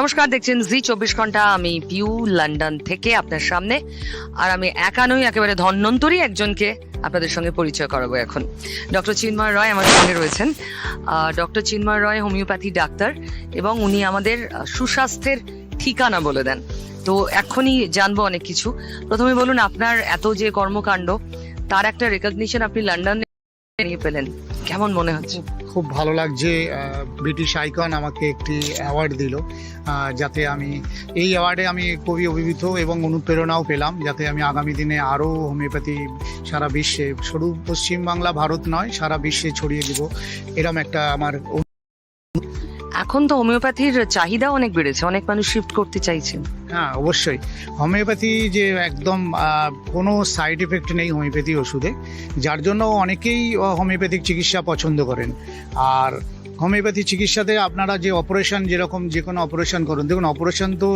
নমস্কার, দেখছেন জি 24 ঘন্টা। আমি পিউ লন্ডন থেকে আপনার সামনে। আর আমি একা নই, একেবারে ধন্বন্তরী একজনকে আপনাদের সঙ্গে পরিচয় করাবো এখন। ডক্টর চিন্ময় রয় আমার সঙ্গে রয়েছেন। ডক্টর চিন্ময় রয় হোমিওপ্যাথি ডাক্তার এবং উনি আমাদের সুস্বাস্থ্যের ঠিকানা বলে দেন। তো এখনই জানবো অনেক কিছু। প্রথমে বলুন, আপনার এত যে কর্মকাণ্ড তার একটা রেকগনিশন আপনি লন্ডনে নিয়ে পেলেন, কেমন মনে হচ্ছে? খুব ভালো লাগছে। ব্রিটিশ আইকন আমাকে একটি অ্যাওয়ার্ড দিল, যাতে আমি এই অ্যাওয়ার্ডে আমি খুবই অভিভূত এবং অনুপ্রেরণাও পেলাম, যাতে আমি আগামী দিনে আরও হোমিওপ্যাথি সারা বিশ্বে, শুধু পশ্চিমবাংলা ভারত নয় সারা বিশ্বে ছড়িয়ে দিব, এরকম একটা আমার। এখন তো হোমিওপ্যাথির চাহিদা অনেক বেড়েছে, অনেক মানুষ শিফট করতে চাইছেন। হ্যাঁ, অবশ্যই। হোমিওপ্যাথি যে একদম কোনো সাইড এফেক্ট নেই হোমিওপ্যাথি ওষুধে, যার জন্য অনেকেই হোমিওপ্যাথিক চিকিৎসা পছন্দ করেন। আর হোমিওপ্যাথি চিকিৎসাতে আপনারা যে অপারেশন, যেরকম যে কোনো অপারেশন করুন, দেখুন অপারেশন তো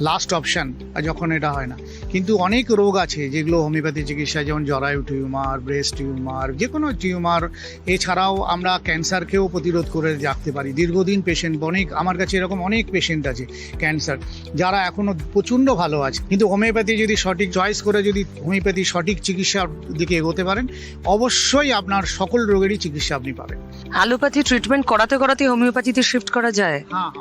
লাস্ট অপশান যখন এটা হয় না, কিন্তু অনেক রোগ আছে যেগুলো হোমিওপ্যাথি চিকিৎসা, যেমন জরায়ু টিউমার, ব্রেস্ট টিউমার, যে কোনো টিউমার। এছাড়াও আমরা ক্যান্সারকেও প্রতিরোধ করে রাখতে পারি। দীর্ঘদিন পেশেন্ট, অনেক আমার কাছে এরকম অনেক পেশেন্ট আছে ক্যান্সার, যারা এখনও প্রচণ্ড ভালো আছে। কিন্তু হোমিওপ্যাথি যদি সঠিক চয়েস করে, যদি হোমিওপ্যাথি সঠিক চিকিৎসার দিকে এগোতে পারেন, অবশ্যই আপনার সকল রোগেরই চিকিৎসা আপনি পাবেন। অ্যালোপ্যাথি ট্রিটমেন্ট করাতে করাতে হোমিওপ্যাথিতে শিফট করা যায়, হ্যাঁ,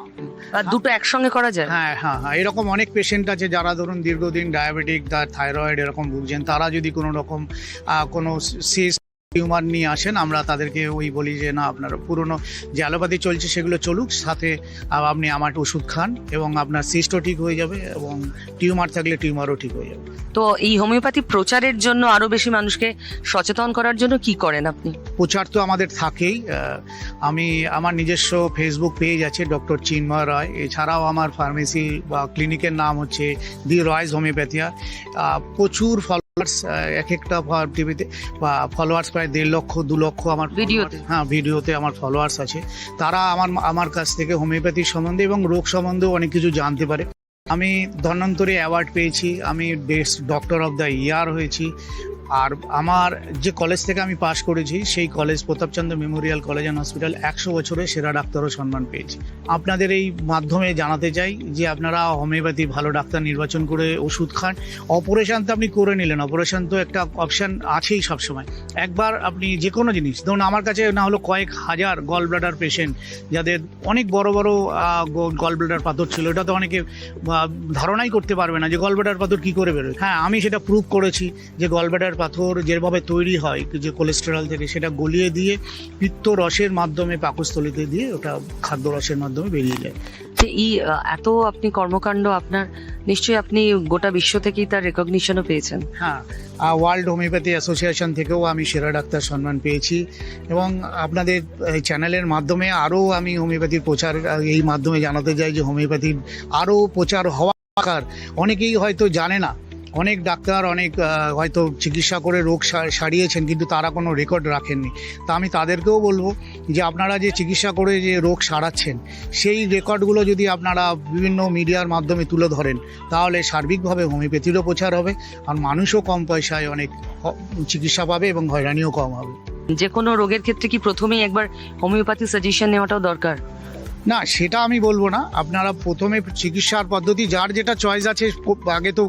আর দুটো একসঙ্গে করা যায়। হ্যাঁ হ্যাঁ হ্যাঁ, এরকম অনেক পেশেন্ট আছে যারা ধরুন দীর্ঘদিন ডায়াবেটিক, থাইরয়েড এরকম ভুগছেন, তারা যদি কোনো রকম কোনো সিস টিউমার নিয়ে আসেন, আমরা তাদেরকে ওই বলি যে না, আপনার পুরনো যে অ্যালোপ্যাথি চলছে সেগুলো চলুক, সাথে আপনি আমার ওষুধ খান এবং আপনার সিস্টও ঠিক হয়ে যাবে এবং টিউমার থাকলে টিউমারও ঠিক হয়ে যাবে। তো এই হোমিওপ্যাথি প্রচারের জন্য, আরো বেশি মানুষকে সচেতন করার জন্য কি করেন আপনি? প্রচার তো আমাদের থাকেই। আমি আমার নিজস্ব ফেসবুক পেজ আছে ডক্টর চিন্ময় রয়। এছাড়াও আমার ফার্মেসি বা ক্লিনিকের নাম হচ্ছে দি রয়স হোমিওপ্যাথিয়া। প্রচুর ফলোয়ার্স, এক একটা টিভিতে বা ফলোয়ার্স প্রায় 1.5 লক্ষ 2 লক্ষ আমার ভিডিওতে। হ্যাঁ, ভিডিওতে আমার ফলোয়ার্স আছে। তারা আমার কাছ থেকে হোমিওপ্যাথি সম্বন্ধে এবং রোগ সম্বন্ধেও অনেক কিছু জানতে পারে। আমি ধন্বন্তরী অ্যাওয়ার্ড পেয়েছি, আমি best doctor of the year হয়েছি। আর আমার যে কলেজ থেকে আমি পাশ করেছি, সেই college Pratapchandra Memorial college and hospital 100 বছরের সেরা ডাক্তারও সম্মান পেয়েছি। আপনাদের এই মাধ্যমে জানাতে চাই যে আপনারা হোমিওপ্যাথি ভালো ডাক্তার নির্বাচন করে ওষুধ খান। অপারেশন তো আপনি করে নিলেন, অপারেশন তো একটা অপশান আছেই সবসময়। একবার আপনি যে কোনো জিনিস, ধরুন আমার কাছে না হলো কয়েক হাজার গল ব্লাডার পেশেন্ট, যাদের অনেক বড় বড় গল ব্লাডার পাথর ছিল। এটা তো অনেকে ধারণাই করতে পারবে না যে গল ব্লাডার পাথর কী করে বেরোয়। হ্যাঁ, আমি সেটা প্রুভ করেছি যে গল ব্লাডার পাথর যেভাবে তৈরি হয়, যে কোলেস্টেরল থেকে, সেটা গলিয়ে দিয়ে পিত্ত রসের মাধ্যমে পাকস্থলীতে দিয়ে ওটা খাদ্য রসের মাধ্যমে বেরিয়ে যায়। যে এই এত আপনি কর্মকাণ্ড, আপনার নিশ্চয়ই আপনি গোটা বিশ্ব থেকেই তার রেকগনিশনও পেয়েছেন। হ্যাঁ, ওয়ার্ল্ড হোমিওপ্যাথি অ্যাসোসিয়েশন থেকেও আমি সেরা ডাক্তার সম্মান পেয়েছি এবং আপনাদের এই চ্যানেলের মাধ্যমে আরও আমি হোমিওপ্যাথির প্রচার এই মাধ্যমে জানাতে চাই যে হোমিওপ্যাথির আরও প্রচার হওয়া দরকার। অনেকেই হয়তো জানে না, অনেক ডাক্তার অনেক হয়তো চিকিৎসা করে রোগ সারিয়েছেন, কিন্তু তারা কোনো রেকর্ড রাখেননি। তা আমি তাদেরকেও বলবো যে আপনারা যে চিকিৎসা করে যে রোগ সারাচ্ছেন, সেই রেকর্ডগুলো যদি আপনারা বিভিন্ন মিডিয়ার মাধ্যমে তুলে ধরেন, তাহলে সার্বিকভাবে হোমিওপ্যাথিরও প্রচার হবে, আর মানুষও কম পয়সায় অনেক চিকিৎসা পাবে এবং হয়রানিও কম হবে। যে কোনো রোগের ক্ষেত্রে কি প্রথমেই একবার হোমিওপ্যাথি সাজেশন নেওয়াটাও দরকার? না, সেটা আমি বলবো না। আপনারা প্রথমে চিকিৎসার পদ্ধতি, যার যেটা চয়েস আছে, আগে তো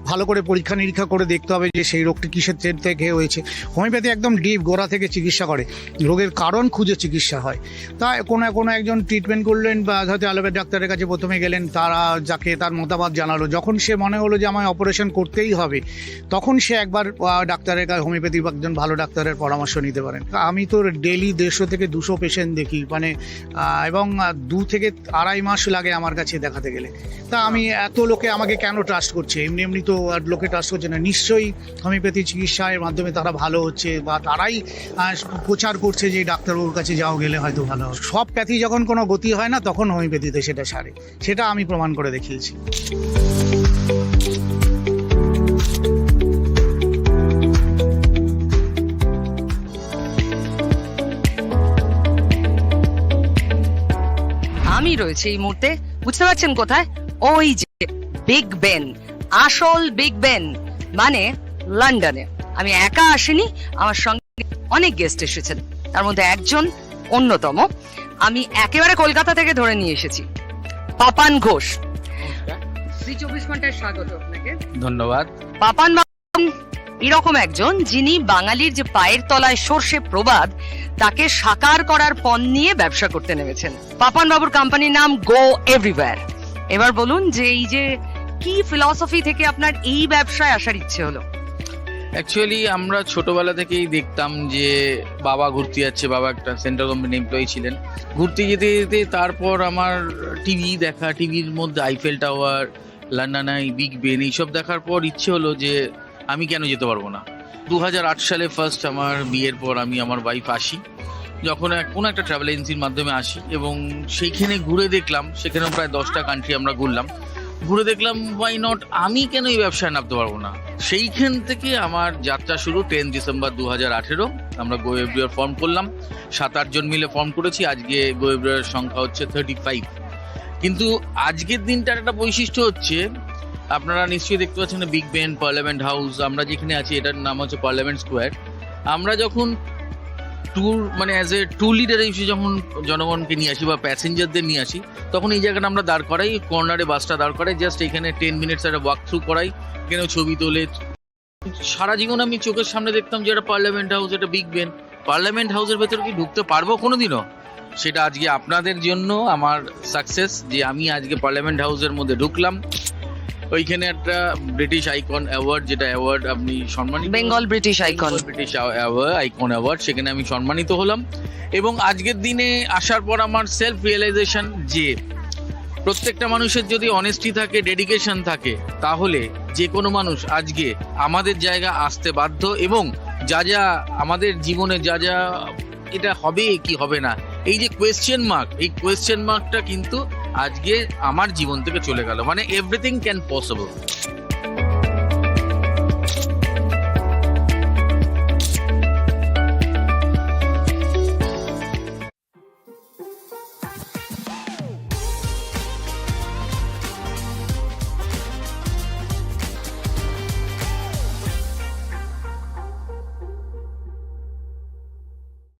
ভালো করে পরীক্ষা নিরীক্ষা করে দেখতে হবে যে সেই রোগটি কিসের থেকে হয়েছে। হোমিওপ্যাথি একদম ডিপ গোড়া থেকে চিকিৎসা করে, রোগের কারণ খুঁজে চিকিৎসা হয়। তা কোনো একজন ট্রিটমেন্ট করলেন বা হয়তো অ্যালোপ্যাথি ডাক্তারের কাছে প্রথমে গেলেন, তারা যাকে তার মতামত জানালো, যখন সে মনে হলো যে আমায় অপারেশন করতেই হবে, তখন সে একবার ডাক্তারের কাছে, হোমিওপ্যাথি একজন ভালো ডাক্তারের পরামর্শ নিতে পারেন। আমি তো ডেইলি 150 থেকে 200 পেশেন্ট দেখি, মানে এবং 2 থেকে 2.5 মাস লাগে আমার কাছে দেখাতে গেলে। তা আমি এত লোকে আমাকে কেন ট্রাস্ট করছে? এমনি তো আর লোকে ট্রাস্ট করছে না। নিশ্চয়ই হোমিওপ্যাথি চিকিৎসার মাধ্যমে তারা ভালো হচ্ছে, বা তারাই প্রচার করছে যে ডাক্তারবাবুর কাছে যাও, গেলে হয়তো ভালো হবে। সব প্যাথি যখন কোনো গতি হয় না, তখন হোমিওপ্যাথিতে সেটা সারে, সেটা আমি প্রমাণ করে দেখিয়েছি। আমি রয়েছে এই মুহূর্তে, বুঝতে পারছেন কোথায়? ওই যে বিগ বেন, আসল বিগ বেন, মানে লন্ডনে। আমি একা আসিনি, আমার সঙ্গে অনেক গেস্ট এসেছেন, তার মধ্যে একজন অন্যতম। আমি একেবারে কলকাতা থেকে ধরে নিয়ে এসেছি। পাপান ঘোষ। শ্রী 24 ঘন্টায় স্বাগত আপনাকে। ধন্যবাদ। পাপান বাবু এরকম একজন যিনি বাঙালির যে পায়ের তলায় সর্ষে প্রবাদ তাকে সাকার করার পণ নিয়ে ব্যবসা করতে নেমেছেন। পাপান বাবুর কোম্পানির নাম গো এভরিওয়্যার। এবার বলুন যে এই যে কি ফিলসফি থেকে আপনার এই ব্যবসায় আসার ইচ্ছে হলো? অ্যাকচুয়ালি আমরা ছোটবেলা থেকেই দেখতাম যে বাবা ঘুরতে যাচ্ছে, বাবা একটা সেন্ট্রাল গভর্নমেন্ট এমপ্লয়ি ছিলেন। ঘুরতে যেতে যেতে তারপর আমার টিভি দেখা, টিভির মধ্যে Eiffel tower, London I, big Ben এইসব দেখার পর ইচ্ছে হলো যে আমি কেন যেতে পারবো না। 2008 সালে ফার্স্ট আমার বিয়ের পর আমি আমার ওয়াইফ আসি, যখন কোনো একটা ট্রাভেল এজেন্সির মাধ্যমে আসি এবং সেইখানে ঘুরে দেখলাম, সেখানে প্রায় 10টা কান্ট্রি আমরা ঘুরলাম। ঘুরে দেখলাম ওয়াই নট, আমি কেন এই ব্যবসায় নামতে পারবো না। সেইখান থেকে আমার যাত্রা শুরু। 10 ডিসেম্বর 2018 আমরা গো এভরিওয়্যার ফর্ম করলাম। 7-8 জন মিলে ফর্ম করেছি। আজকে গো এভরিওয়্যার সংখ্যা হচ্ছে 35। কিন্তু আজকের দিনটার একটা বৈশিষ্ট্য হচ্ছে, আপনারা নিশ্চয়ই দেখতে পাচ্ছেন বিগ বেন, পার্লামেন্ট হাউস, আমরা যেখানে আছি এটার নাম হচ্ছে পার্লামেন্ট স্কোয়ার। আমরা যখন ট্যুর মানে অ্যাজ এ ট্যুর লিডার হিসেবে যখন জনগণকে নিয়ে আসি বা প্যাসেঞ্জারদের নিয়ে আসি, তখন এই জায়গাটা আমরা দাঁড় করাই, কর্নারে বাসটা দাঁড় করাই, জাস্ট এখানে 10 মিনিটস একটা ওয়াক থ্রু করাই, এখানে ছবি তোলে। সারা জীবন আমি চোখের সামনে দেখতাম যে এটা পার্লামেন্ট হাউস, এটা বিগ বেন। পার্লামেন্ট হাউসের ভেতরে কি ঢুকতে পারবো কোনোদিনও? সেটা আজকে আপনাদের জন্য আমার সাকসেস যে আমি আজকে পার্লামেন্ট হাউসের মধ্যে ঢুকলাম। ওইখানে একটা ব্রিটিশ আইকন অ্যাওয়ার্ড, যেটা অ্যাওয়ার্ড আপনি সম্মানিত, Bengal British icon, British icon award, সেখানে আমি সম্মানিত হলাম। এবং আজকের দিনে আসার পর আমার সেলফ রিয়েলাইজেশন যে প্রত্যেকটা মানুষের যদি অনেস্টি থাকে, ডেডিকেশন থাকে, তাহলে যে কোনো মানুষ আজকে আমাদের জায়গা আসতে বাধ্য। এবং যা যা আমাদের জীবনে যা যা এটা হবে কি হবে না, এই যে কোয়েশ্চেন মার্ক, এই কোয়েশ্চেন মার্কটা কিন্তু আজকে আমার জীবন থেকে চলে গেল। মানে এভরিথিং ক্যান পসিবল।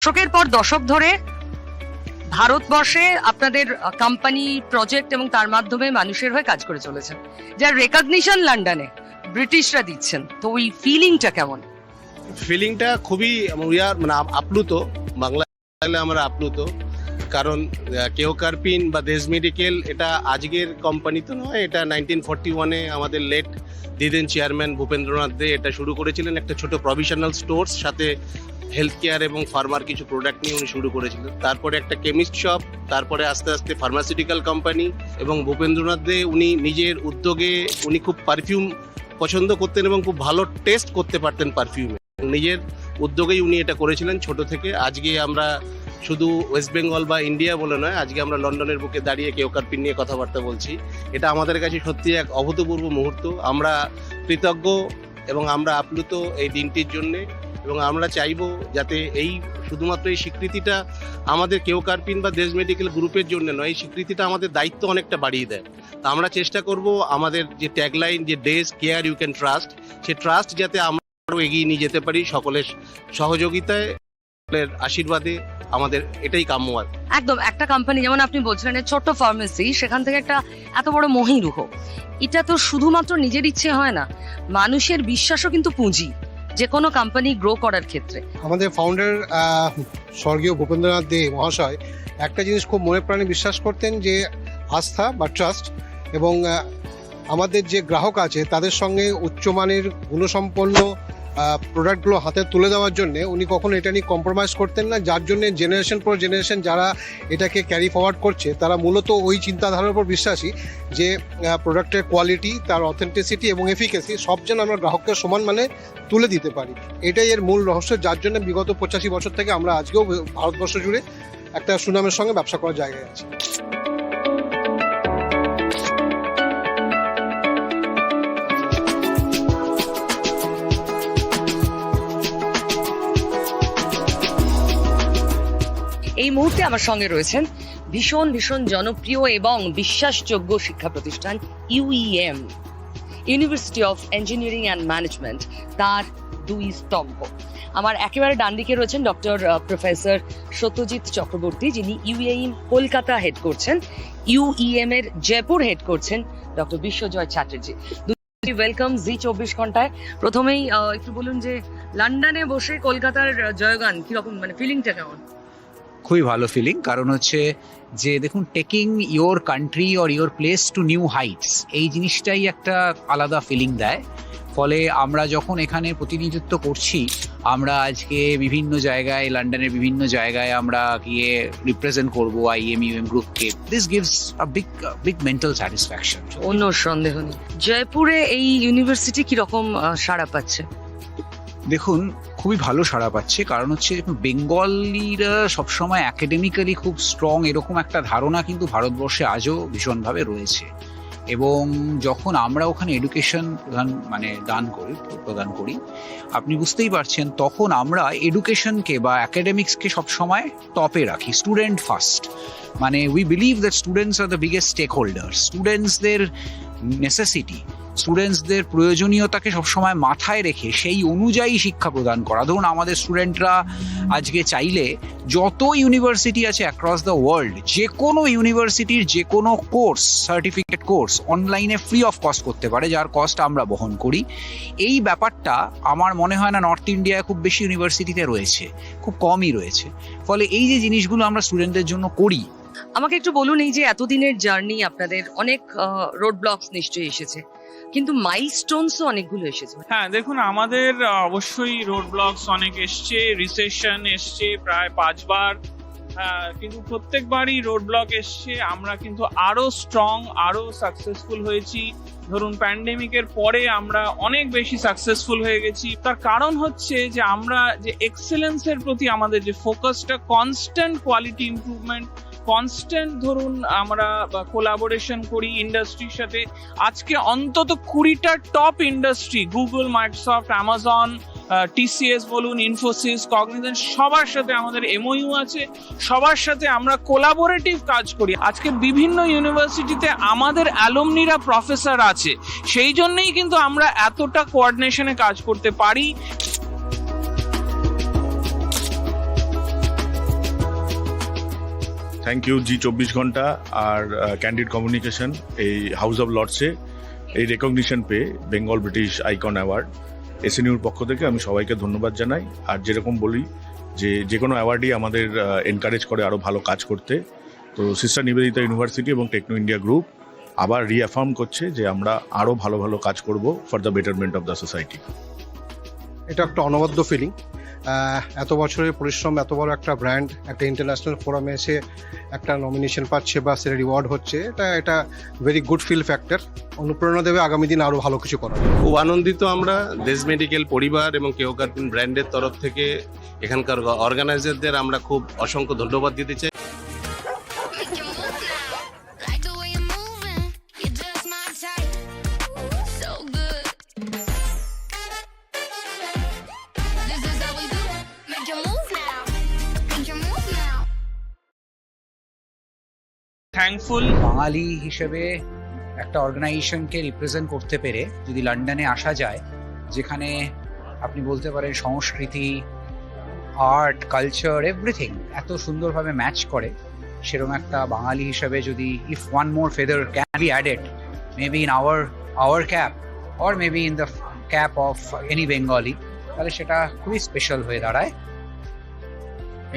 দশকের পর দশক ধরে ভারতবর্ষে আপনাদের কোম্পানি প্রজেক্ট এবং তার মাধ্যমে মানুষের হয়ে কাজ করে চলেছেন, যার রেকগনিশন লন্ডনে ব্রিটিশরা দিচ্ছেন। তো ওই ফিলিংটা কেমন? ফিলিংটা খুবই মানে আপ্লুত, বাংলায় আমরা আপ্লুত। কারণ কেওকারপিন বা দেশ মেডিকেল এটা আজকের কোম্পানি তো নয়, এটা 1941-এ আমাদের লেট দিদেন চেয়ারম্যান ভূপেন্দ্রনাথ দে এটা শুরু করেছিলেন। একটা ছোট প্রভিশনাল স্টোরস, সাথে হেলথ কেয়ার এবং ফার্মার কিছু প্রোডাক্ট নিয়ে উনি শুরু করেছিলেন। তারপরে একটা কেমিস্ট শপ, তারপরে আস্তে আস্তে ফার্মাসিউটিক্যাল কোম্পানি। এবং ভূপেন্দ্রনাথ দে উনি নিজের উদ্যোগে উনি খুব পারফিউম পছন্দ করতেন এবং খুব ভালো টেস্ট করতে পারতেন পারফিউমে। নিজের উদ্যোগেই উনি এটা করেছিলেন ছোট থেকে। আজকে আমরা শুধু ওয়েস্ট বেঙ্গল বা ইন্ডিয়া বলে নয়, আজকে আমরা লন্ডনের বুকে দাঁড়িয়ে কেওকারপিন নিয়ে কথাবার্তা বলছি। এটা আমাদের কাছে সত্যি এক অভূতপূর্ব মুহূর্ত। আমরা কৃতজ্ঞ এবং আমরা আপ্লুত এই দিনটির জন্যে। এবং আমরা চাইবো যাতে এই শুধুমাত্র এই স্বীকৃতিটা আমাদের কেওকারপিন বা দেশ মেডিকেল গ্রুপের জন্য নয়, এই স্বীকৃতিটা আমাদের দায়িত্ব অনেকটা বাড়িয়ে দেয়। তা আমরা চেষ্টা করব আমাদের যে ট্যাগলাইন, যে days care you can trust, সে ট্রাস্ট যাতে আমরা আরও এগিয়ে নিয়ে যেতে পারি সকলের সহযোগিতায়, সকলের আশীর্বাদে। আমাদের এটাই কাম্য। একদম একটা কোম্পানি যেমন আপনি বলছিলেন ছোট্ট ফার্মেসি, সেখান থেকে একটা এত বড় মহিরুহ, এটা তো শুধুমাত্র নিজের ইচ্ছে হয় না, মানুষের বিশ্বাসও কিন্তু পুঁজি যে কোনো কোম্পানি গ্রো করার ক্ষেত্রে। আমাদের ফাউন্ডার স্বর্গীয় ভূপেন্দ্রনাথ দে মহাশয় একটা জিনিস খুব মনে প্রাণে বিশ্বাস করতেন, যে আস্থা বা ট্রাস্ট। এবং আমাদের যে গ্রাহক আছে তাদের সঙ্গে উচ্চমানের গুণসম্পন্ন প্রোডাক্টগুলো হাতে তুলে দেওয়ার জন্য উনি কখনো এটা নিয়ে কম্প্রোমাইজ করতেন না। যার জন্য জেনারেশন পর জেনারেশন যারা এটাকে ক্যারি ফরওয়ার্ড করছে তারা মূলত ওই চিন্তাধারার উপর বিশ্বাসী যে প্রোডাক্টের কোয়ালিটি, তার অথেন্টিসিটি এবং এফিকেসি সব যেন আমরা গ্রাহককে সমান মানে তুলে দিতে পারি। এটাই এর মূল রহস্য, যার জন্য বিগত 85 বছর থেকে আমরা আজকেও ভারতবর্ষ জুড়ে একটা সুনামের সঙ্গে ব্যবসা করার জায়গায় আছি। এই মুহূর্তে আমার সঙ্গে রয়েছেন ভীষণ ভীষণ জনপ্রিয় এবং বিশ্বাসযোগ্য শিক্ষা প্রতিষ্ঠান UEM, university of engineering and management, তার দুই স্তম্ভ। আমার একেবারে ডান দিকে রয়েছেন ডক্টর প্রফেসর সত্যজিৎ চক্রবর্তী, যিনি ইউএইম কলকাতা হেড করছেন, ইউইএম এর জয়পুর হেড করছেন ডক্টর বিশ্বজয় চ্যাটার্জি। ওয়েলকাম জি 24 ঘন্টায়। প্রথমেই একটু বলুন যে লন্ডনে বসে কলকাতার জয়গান কিরকম, মানে ফিলিংটা কেমন? খুবই ভালো ফিলিং, কারণ হচ্ছে যে দেখুন, taking your country or your place to new Heights, এই জিনিসটাই একটা আলাদা ফিলিং দেয়। ফলে আমরা যখন এখানে প্রতিনিধিত্ব করছি, আমরা আজকে বিভিন্ন জায়গায়, লন্ডনের বিভিন্ন জায়গায় আমরা গিয়ে রিপ্রেজেন্ট করবো IEM গ্রুপকে, this gives a big mental satisfaction. অন্য সন্দেহ নেই। জয়পুরে এই ইউনিভার্সিটি কিরকম সাড়া পাচ্ছে? দেখুন, খুবই ভালো সাড়া পাচ্ছে, কারণ হচ্ছে বেঙ্গলিরা সবসময় একাডেমিক্যালি খুব স্ট্রং, এরকম একটা ধারণা কিন্তু ভারতবর্ষে আজও ভীষণভাবে রয়েছে। এবং যখন আমরা ওখানে এডুকেশন প্রদান করি, আপনি বুঝতেই পারছেন, তখন আমরা এডুকেশনকে বা অ্যাকাডেমিক্সকে সবসময় টপে রাখি, স্টুডেন্ট ফার্স্ট। মানে we believe that students are the biggest stakeholder. স্টুডেন্টসদের নেসেসিটি, স্টুডেন্টসদের প্রয়োজনীয়তাকে সবসময় মাথায় রেখে সেই অনুযায়ী শিক্ষা প্রদান করা। ধরুন, আমাদের স্টুডেন্টরা আজকে চাইলে যত ইউনিভার্সিটি আছে অ্যাক্রস দ্য ওয়ার্ল্ড, যে কোনো ইউনিভার্সিটির যে কোনো কোর্স, সার্টিফিকেট কোর্স অনলাইনে ফ্রি অফ কস্ট করতে পারে, যার কস্ট আমরা বহন করি। এই ব্যাপারটা আমার মনে হয় না নর্থ ইন্ডিয়ায় খুব বেশি ইউনিভার্সিটিতে রয়েছে, খুব কমই রয়েছে। ফলে এই যে জিনিসগুলো আমরা স্টুডেন্টদের জন্য করি। আমাকে একটু বলুন, এই যে এতদিনের জার্নি, আপনাদের অনেক রোড ব্লকস নিশ্চয়ই এসেছে, কিন্তু মাইলস্টোনসও অনেকগুলো এসেছে। হ্যাঁ, দেখুন, আমাদের অবশ্যই রোড ব্লকস অনেক এসছে, রিসেশন এসছে প্রায় 5 বার, কিন্তু প্রত্যেকবারই রোড ব্লক এসছে। আমরা কিন্তু আরো স্ট্রং, আরো সাকসেসফুল হয়েছি। ধরুন, প্যান্ডেমিকের পরে আমরা অনেক বেশি সাকসেসফুল হয়ে গেছি। তার কারণ হচ্ছে যে আমরা যে এক্সেলেন্সের প্রতি আমাদের যে ফোকাসটা, কনস্ট্যান্ট কোয়ালিটি ইমপ্রুভমেন্ট, কনস্ট্যান্ট ধরুন আমরা কোলাবোরেশন করি ইন্ডাস্ট্রির সাথে। আজকে অন্তত 20টা top industry, Google, Microsoft, Amazon, TCS বলুন, ইনফোসিস, কগনিজেন্ট, সবার সাথে আমাদের MOU আছে, সবার সাথে আমরা কোলাবোরেটিভ কাজ করি। আজকে বিভিন্ন ইউনিভার্সিটিতে আমাদের অ্যালুমনিরা প্রফেসর আছে, সেই জন্যই কিন্তু আমরা এতটা কোঅর্ডিনেশনে কাজ করতে পারি। থ্যাংক ইউ জি 24 ঘন্টা আর ক্যান্ডিড কমিউনিকেশন এই হাউস অফ লর্ডসে এই রেকগনিশন পেয়ে বেঙ্গল ব্রিটিশ আইকন অ্যাওয়ার্ড SNUর পক্ষ থেকে আমি সবাইকে ধন্যবাদ জানাই। আর যেরকম বলি যে কোনো অ্যাওয়ার্ডই আমাদের এনকারেজ করে আরও ভালো কাজ করতে। তো সিস্টার নিবেদিতা ইউনিভার্সিটি এবং টেকনো ইন্ডিয়া গ্রুপ আবার রিঅ্যাফার্ম করছে যে আমরা আরও ভালো ভালো কাজ করব for the betterment of the society. এটা একটা অনবদ্য ফিলিং। এত বছরের পরিশ্রম, এত বড় একটা ব্র্যান্ড একটা ইন্টারন্যাশনাল ফোরামে এসে একটা নমিনেশন পাচ্ছে বা সেটা রিওয়ার্ড হচ্ছে, এটা ভেরি গুড ফিল ফ্যাক্টর। অনুপ্রেরণা দেবে আগামী দিন আরও ভালো কিছু করার। খুব আনন্দিত আমরা দেশ মেডিকেল পরিবার এবং কেওকারপিন ব্র্যান্ডের তরফ থেকে এখানকার অর্গানাইজারদের আমরা খুব অসংখ্য ধন্যবাদ দিতে চাই। Like the way you're moving, you're just my type. So good. This is how we do. Make your move now. Make your move now. Thankful Bengali হিসেবে একটা অর্গানাইজেশনকে রিপ্রেজেন্ট করতে পেরে যদি লন্ডনে আসা যায়, যেখানে আপনি বলতে পারেন সংস্কৃতি, আর্ট, কালচার, এভরিথিং এত সুন্দরভাবে ম্যাচ করে, সেরকম একটা বাঙালি হিসাবে যদি if one more feather can be added, maybe in our cap or maybe in the cap of any Bengali, তাহলে সেটা খুবই স্পেশাল হয়ে দাঁড়ায়।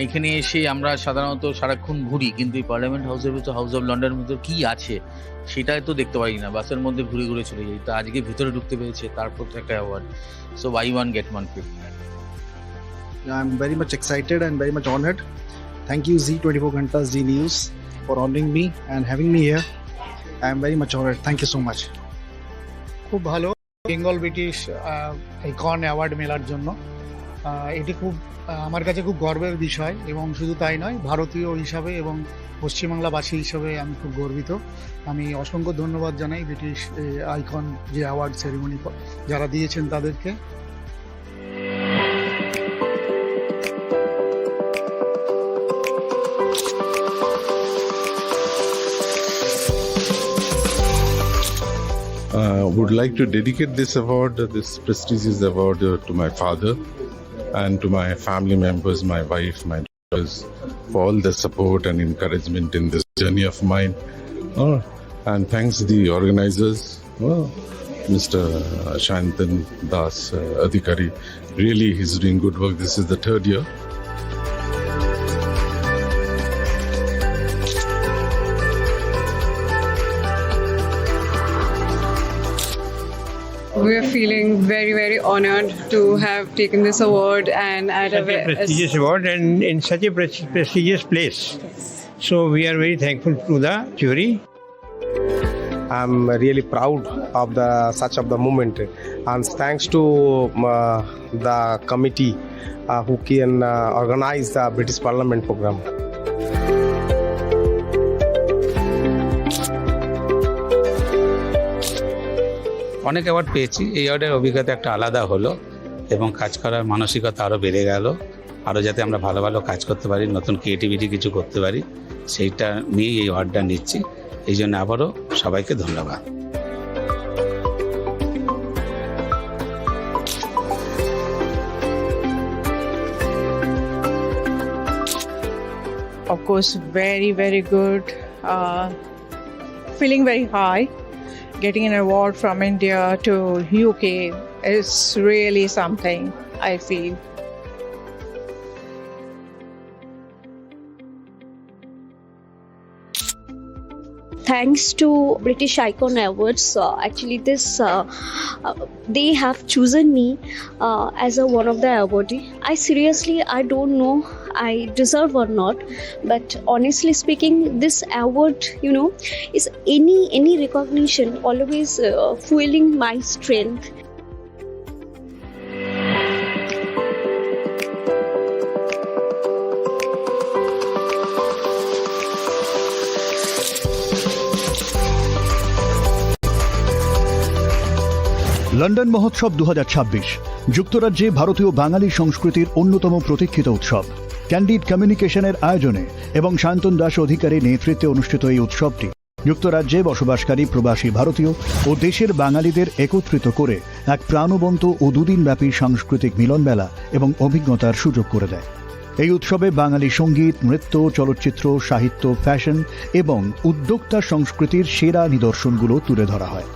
এইখানে এসে আমরা সাধারণত সারাক্ষণ ঘুরি, কিন্তু এই পার্লামেন্ট হাউসের ভিতর, হাউস অফ লন্ডনের ভিতর কি আছে সেটাই তো দেখতে পারি না, বাসের মধ্যে ঘুরে ঘুরে চলে যাই। তো আজকে ভিতরে ঢুকতে পেরেছে, তারপর তো একটা award. So buy one get one free. I'm very much excited and very much honored. Thank you Z24 Ghantas Z News for honoring me and having me here. I am very much honored. Thank you so much. খুব ভালো Bengal British icon award মেলার জন্য। এটি খুব আমার কাছে খুব গর্বের বিষয়, এবং শুধু তাই নয়, ভারতীয় হিসাবে এবং পশ্চিমবাংলাবাসী হিসাবে আমি খুব গর্বিত। আমি অসংখ্য ধন্যবাদ জানাই ব্রিটিশ আইকন যে অ্যাওয়ার্ড সেরিমনি যারা দিয়েছেন তাদেরকে। Would like to dedicate this award, this prestigious award, to my father, and to my family members, my wife, my daughters, for all the support and encouragement in this journey of mine. And thanks to the organizers, Mr. Shantan Das Adhikari. Really, he's doing good work. This is the third year. We are feeling very, very honored to have taken this award and at such a prestigious award and in such a prestigious place. So we are very thankful to the jury. I'm really proud of such the moment, and thanks to the committee who can organize the British Parliament program. অনেক award পেয়েছি, এই অ্যাওয়ার্ডের অভিজ্ঞতা একটা আলাদা হলো এবং কাজ করার মানসিকতা আরও বেড়ে গেল, আরও যাতে আমরা ভালো ভালো কাজ করতে পারি, নতুন ক্রিয়েটিভিটি কিছু করতে পারি, সেইটা নিয়েই এই অ্যাওয়ার্ডটা নিচ্ছি। এই জন্য আবারও সবাইকে ধন্যবাদ। Of course, very, very good. Feeling very high. Getting an award from India to UK is really something, I feel. Thanks to British Icon Awards, actually they have chosen me as one of the awardee. I don't know I deserve or not, but honestly speaking, this award, is any recognition always fueling my strength. London মহোৎসব 2026 যুক্তরাজ্যে ভারতীয় বাঙালি সংস্কৃতির অন্যতম প্রতীক্ষিত উৎসব। Candid কমিউনিকেশনের আয়োজনে এবং শান্তন দাস অধিকারীর নেতৃত্বে অনুষ্ঠিত এই উৎসবটি যুক্তরাজ্যে বসবাসকারী প্রবাসী ভারতীয় ও দেশের বাঙালিদের একত্রিত করে এক প্রাণবন্ত ও দুদিনব্যাপী সাংস্কৃতিক মিলনমেলা এবং অভিজ্ঞতার সুযোগ করে দেয়। এই উৎসবে বাঙালি সঙ্গীত, নৃত্য, চলচ্চিত্র, সাহিত্য, ফ্যাশন এবং উদ্যোক্তা সংস্কৃতির সেরা নিদর্শনগুলো তুলে ধরা হয়।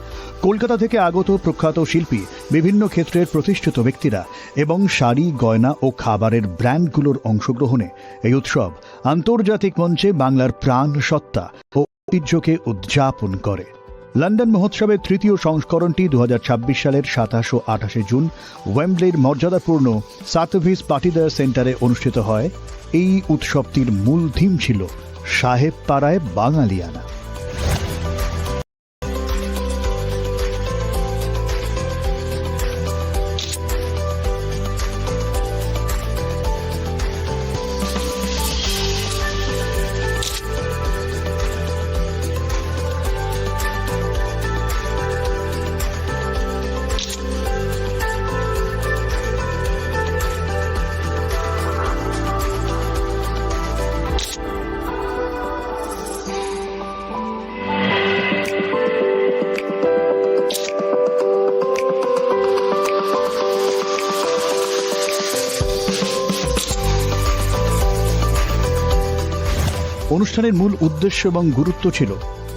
কলকাতা থেকে আগত প্রখ্যাত শিল্পী, বিভিন্ন ক্ষেত্রের প্রতিষ্ঠিত ব্যক্তিরা এবং শাড়ি, গয়না ও খাবারের ব্র্যান্ডগুলোর অংশগ্রহণে এই উৎসব আন্তর্জাতিক মঞ্চে বাংলার প্রাণ সত্তা ও ঐতিহ্যকে উদযাপন করে। লন্ডন মহোৎসবের তৃতীয় সংস্করণটি 2026 সালের 27 ও 28 জুন ওয়েম্বলির মর্যাদাপূর্ণ সাতভিস পাটিদার সেন্টারে অনুষ্ঠিত হয়। এই উৎসবটির মূল থিম ছিল সাহেব পাড়ায় বাঙালিয়ানা। অনুষ্ঠানের মূল উদ্দেশ্য এবং গুরুত্ব ছিল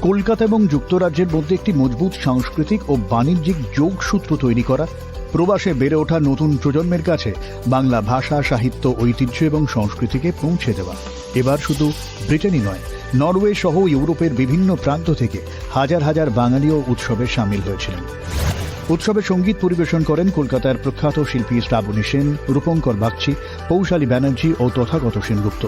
কলকাতা এবং যুক্তরাজ্যের মধ্যে একটি মজবুত সাংস্কৃতিক ও বাণিজ্যিক যোগসূত্র তৈরি করা, প্রবাসে বেড়ে ওঠা নতুন প্রজন্মের কাছে বাংলা ভাষা, সাহিত্য, ঐতিহ্য এবং সংস্কৃতিকে পৌঁছে দেওয়া। এবার শুধু ব্রিটেনই নয়, নরওয়ে সহ ইউরোপের বিভিন্ন প্রান্ত থেকে হাজার হাজার বাঙালিও উৎসবে সামিল হয়েছিলেন। উৎসবে সঙ্গীত পরিবেশন করেন কলকাতার প্রখ্যাত শিল্পী শ্রাবণী সেন, রূপঙ্কর বাগচি, পৌশালী ব্যানার্জি ও তথাগত সেনগুপ্ত।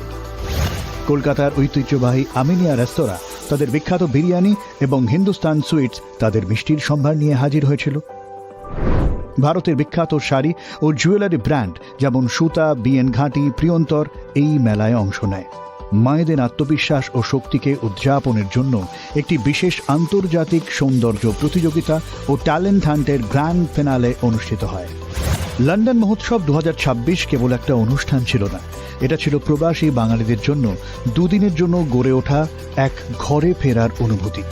কলকাতার ঐতিহ্যবাহী আমিনিয়া রেস্তোরাঁ তাদের বিখ্যাত বিরিয়ানি এবং হিন্দুস্তান সুইটস তাদের মিষ্টির সম্ভার নিয়ে হাজির হয়েছিল। ভারতের বিখ্যাত শাড়ি ও জুয়েলারি ব্র্যান্ড যেমন সুতা, বিএন ঘাটি, প্রিয়ন্তর এই মেলায় অংশ নেয়। মায়েদের আত্মবিশ্বাস ও শক্তিকে উদযাপনের জন্য একটি বিশেষ আন্তর্জাতিক সৌন্দর্য প্রতিযোগিতা ও ট্যালেন্ট হান্টের গ্র্যান্ড ফিনালে অনুষ্ঠিত হয়। লন্ডন মহোৎসব 2026 কেবল একটা অনুষ্ঠান ছিল না, এটা ছিল প্রবাসী বাঙালিদের জন্য দুদিনের জন্য গড়ে ওঠা এক ঘরে ফেরার অনুভূতি।